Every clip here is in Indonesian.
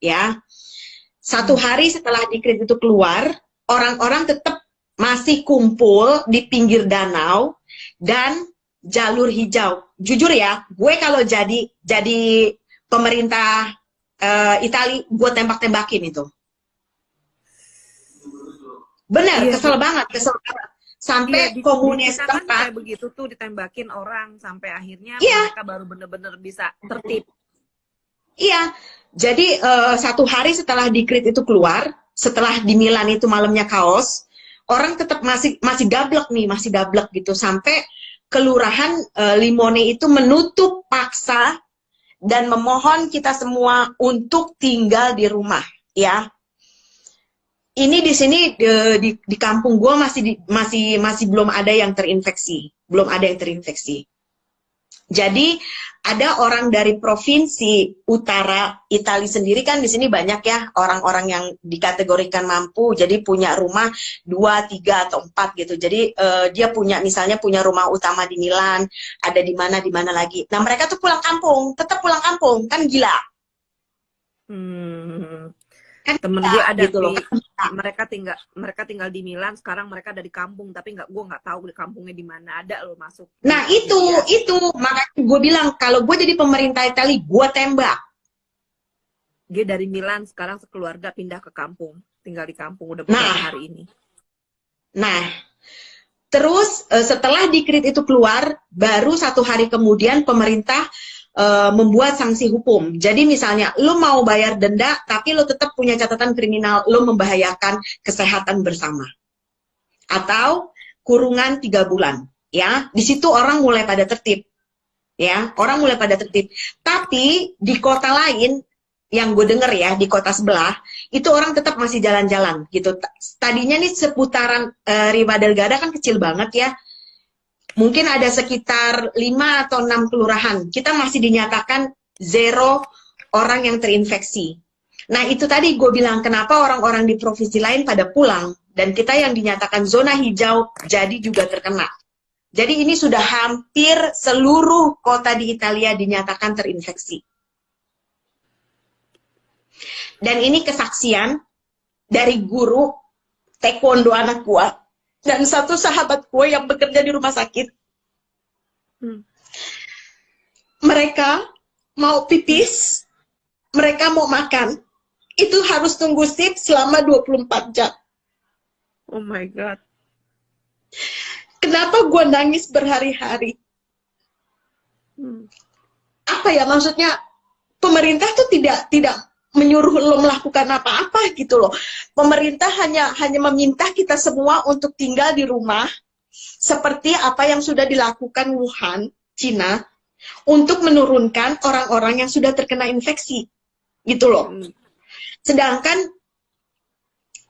ya. Satu hari setelah dekret itu keluar, orang-orang tetap masih kumpul di pinggir danau dan jalur hijau. Jujur ya, gue kalau jadi pemerintah Itali, gue tembak-tembakin itu. Bener, Iya, kesel banget. Sampai di komunis kita kan tempat. kayak begitu tuh, ditembakin orang sampai akhirnya Iya. mereka baru bener-bener bisa tertib. Iya, jadi satu hari setelah dekret itu keluar, setelah di Milan itu malamnya kaos, orang tetap masih gablek nih, masih gablek gitu, sampai kelurahan Limone itu menutup paksa dan memohon kita semua untuk tinggal di rumah, ya. Ini di sini di kampung gue masih belum ada yang terinfeksi, Jadi ada orang dari provinsi utara Italia sendiri, kan di sini banyak ya orang-orang yang dikategorikan mampu, jadi punya rumah 2, 3 atau 4 gitu. Jadi dia misalnya punya rumah utama di Milan, ada di mana lagi. Nah mereka tuh pulang kampung, tetap pulang kampung, kan gila. Kan Temen gue ada gitu loh. mereka tinggal di Milan, sekarang mereka ada di kampung, tapi gue nggak tahu di kampungnya di mana, ada loh masuk. Nah itu makanya gue bilang kalau gue jadi pemerintah Italia, gue tembak. Dia dari Milan sekarang sekeluarga pindah ke kampung, tinggal di kampung udah beberapa hari ini. Nah, terus setelah dekret itu keluar, baru 1 hari kemudian pemerintah membuat sanksi hukum. Jadi misalnya lo mau bayar denda tapi lo tetap punya catatan kriminal, lo membahayakan kesehatan bersama, atau kurungan 3 bulan, ya. Di situ orang mulai pada tertib, ya, tapi di kota lain yang gue denger ya, di kota sebelah itu orang tetap masih jalan-jalan gitu. Tadinya nih seputaran Riva del Garda kan kecil banget ya, mungkin ada sekitar 5 atau 6 kelurahan, kita masih dinyatakan 0 orang yang terinfeksi. Nah itu tadi gue bilang kenapa orang-orang di provinsi lain pada pulang, dan kita yang dinyatakan zona hijau jadi juga terkena. Jadi ini sudah hampir seluruh kota di Italia dinyatakan terinfeksi. Dan ini kesaksian dari guru taekwondo anak gue dan satu sahabat gue yang bekerja di rumah sakit. Mereka mau pipis, mereka mau makan, itu harus tunggu shift selama 24 jam. Oh my God. Kenapa gue nangis berhari-hari? Apa ya, maksudnya pemerintah tuh tidak menyuruh lo melakukan apa-apa gitu loh. Pemerintah hanya meminta kita semua untuk tinggal di rumah, seperti apa yang sudah dilakukan Wuhan, Cina, untuk menurunkan orang-orang yang sudah terkena infeksi, gitu loh. Sedangkan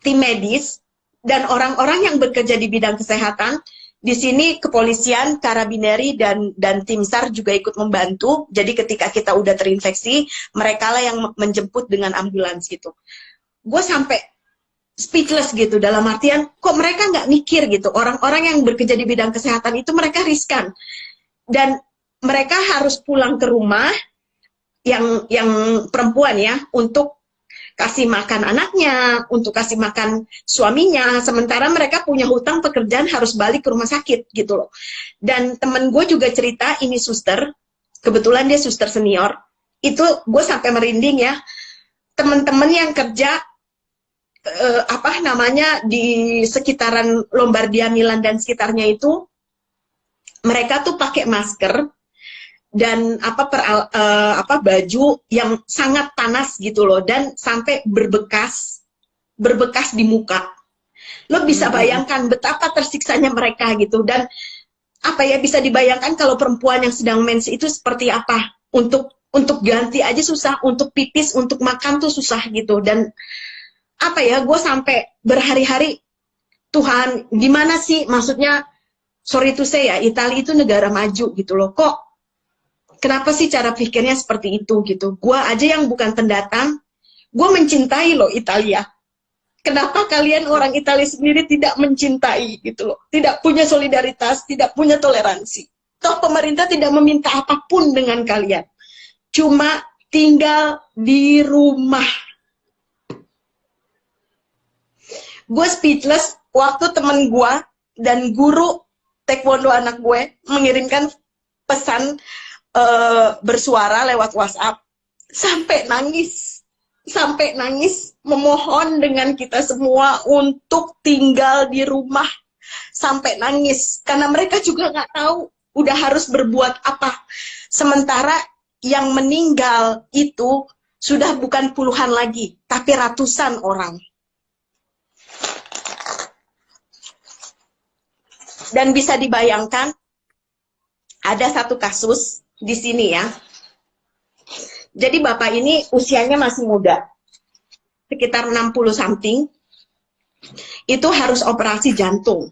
tim medis dan orang-orang yang bekerja di bidang kesehatan, di sini kepolisian, karabineri, dan tim SAR juga ikut membantu. Jadi ketika kita udah terinfeksi, mereka lah yang menjemput dengan ambulans gitu. Gue sampai speechless gitu, dalam artian kok mereka nggak mikir gitu. Orang-orang yang bekerja di bidang kesehatan itu mereka riskan. Dan mereka harus pulang ke rumah yang perempuan ya, untuk kasih makan anaknya, untuk kasih makan suaminya, sementara mereka punya hutang pekerjaan harus balik ke rumah sakit gitu loh. Dan temen gue juga cerita, ini suster, kebetulan dia suster senior, itu gue sampai merinding ya, temen-temen yang kerja di sekitaran Lombardia, Milan dan sekitarnya itu, mereka tuh pakai masker dan baju yang sangat panas gitu loh, dan sampai berbekas di muka. Lo bisa bayangkan betapa tersiksanya mereka gitu. Dan bisa dibayangkan kalau perempuan yang sedang mens itu seperti apa, untuk ganti aja susah, untuk pipis, untuk makan tuh susah gitu. Dan gue sampai berhari-hari, Tuhan gimana sih, maksudnya sorry to say ya, Italia itu negara maju gitu loh, kok kenapa sih cara pikirnya seperti itu gitu. Gua aja yang bukan pendatang, gue mencintai loh Italia. Kenapa kalian orang Italia sendiri tidak mencintai gitu loh, tidak punya solidaritas, tidak punya toleransi. Toh pemerintah tidak meminta apapun dengan kalian, cuma tinggal di rumah Gue speechless waktu temen gue dan guru taekwondo anak gue mengirimkan pesan bersuara lewat WhatsApp sampai nangis memohon dengan kita semua untuk tinggal di rumah, sampai nangis karena mereka juga nggak tahu udah harus berbuat apa. Sementara yang meninggal itu sudah bukan puluhan lagi tapi ratusan orang. Dan bisa dibayangkan ada satu kasus di sini ya. Jadi bapak ini usianya masih muda, sekitar 60 something, itu harus operasi jantung,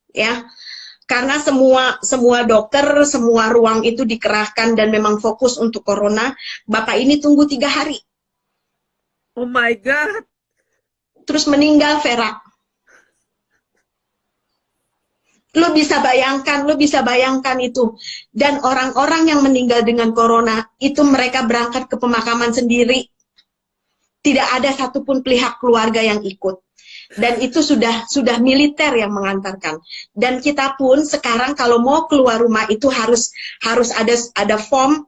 ya. Karena semua dokter, semua ruang itu dikerahkan dan memang fokus untuk corona. Bapak ini tunggu 3 hari. Oh my God. Terus meninggal, Vera. Lo bisa bayangkan itu. Dan orang-orang yang meninggal dengan corona, itu mereka berangkat ke pemakaman sendiri. Tidak ada satupun pihak keluarga yang ikut. Dan itu sudah militer yang mengantarkan. Dan kita pun sekarang kalau mau keluar rumah itu harus ada form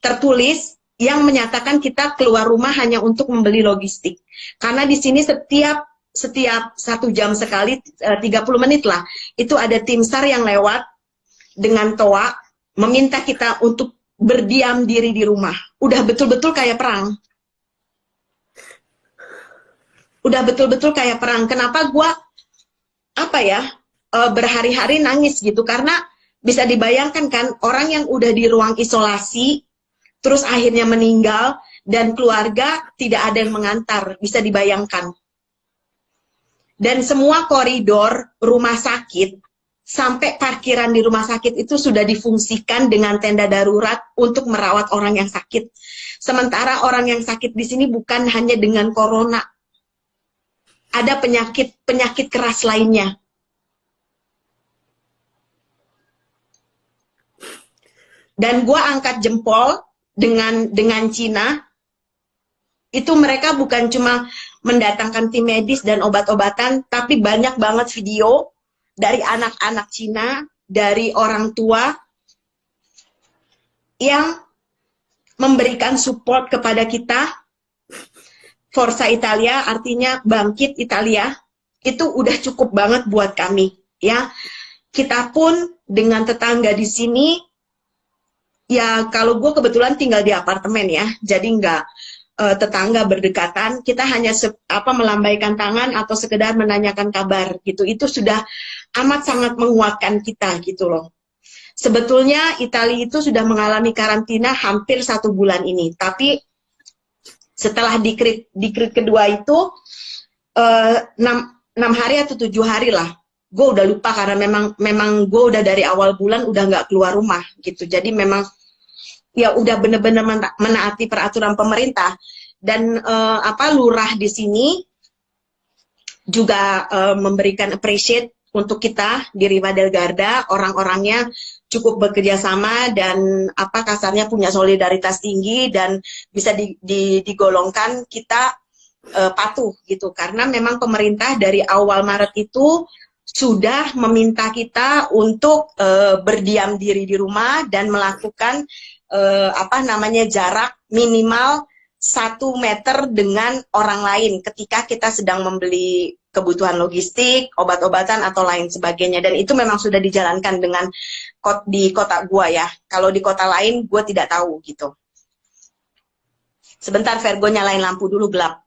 tertulis yang menyatakan kita keluar rumah hanya untuk membeli logistik. Karena di sini setiap 1 jam sekali, 30 menit lah, itu ada tim SAR yang lewat dengan toa meminta kita untuk berdiam diri di rumah. Udah betul-betul kayak perang. Kenapa gua berhari-hari nangis gitu? Karena bisa dibayangkan kan, orang yang udah di ruang isolasi terus akhirnya meninggal dan keluarga tidak ada yang mengantar, bisa dibayangkan. Dan semua koridor rumah sakit sampai parkiran di rumah sakit itu sudah difungsikan dengan tenda darurat untuk merawat orang yang sakit. Sementara orang yang sakit di sini bukan hanya dengan corona, ada penyakit keras lainnya. Dan gua angkat jempol dengan Cina, itu mereka bukan cuma mendatangkan tim medis dan obat-obatan, tapi banyak banget video dari anak-anak Cina, dari orang tua yang memberikan support kepada kita. Forza Italia artinya bangkit Italia, itu udah cukup banget buat kami, ya. Kita pun dengan tetangga di sini, ya kalau gue kebetulan tinggal di apartemen ya, jadi nggak tetangga berdekatan, kita hanya melambaikan tangan atau sekedar menanyakan kabar gitu. Itu sudah amat sangat menguatkan kita gitu loh. Sebetulnya Italia itu sudah mengalami karantina hampir 1 bulan ini, tapi setelah dikrit kedua itu 6 hari atau 7 hari lah, gue udah lupa karena memang gue udah dari awal bulan udah nggak keluar rumah gitu. Jadi memang ya udah bener-bener menaati peraturan pemerintah. Dan lurah di sini juga memberikan appreciate untuk kita di Riva del Garda, orang-orangnya cukup bekerja sama dan kasarnya punya solidaritas tinggi dan bisa digolongkan kita patuh gitu, karena memang pemerintah dari awal Maret itu sudah meminta kita untuk berdiam diri di rumah dan melakukan jarak minimal 1 meter dengan orang lain ketika kita sedang membeli kebutuhan logistik, obat-obatan atau lain sebagainya. Dan itu memang sudah dijalankan dengan di kota gua ya. Kalau di kota lain gua tidak tahu gitu. Sebentar Virgo, nyalain lampu dulu, gelap.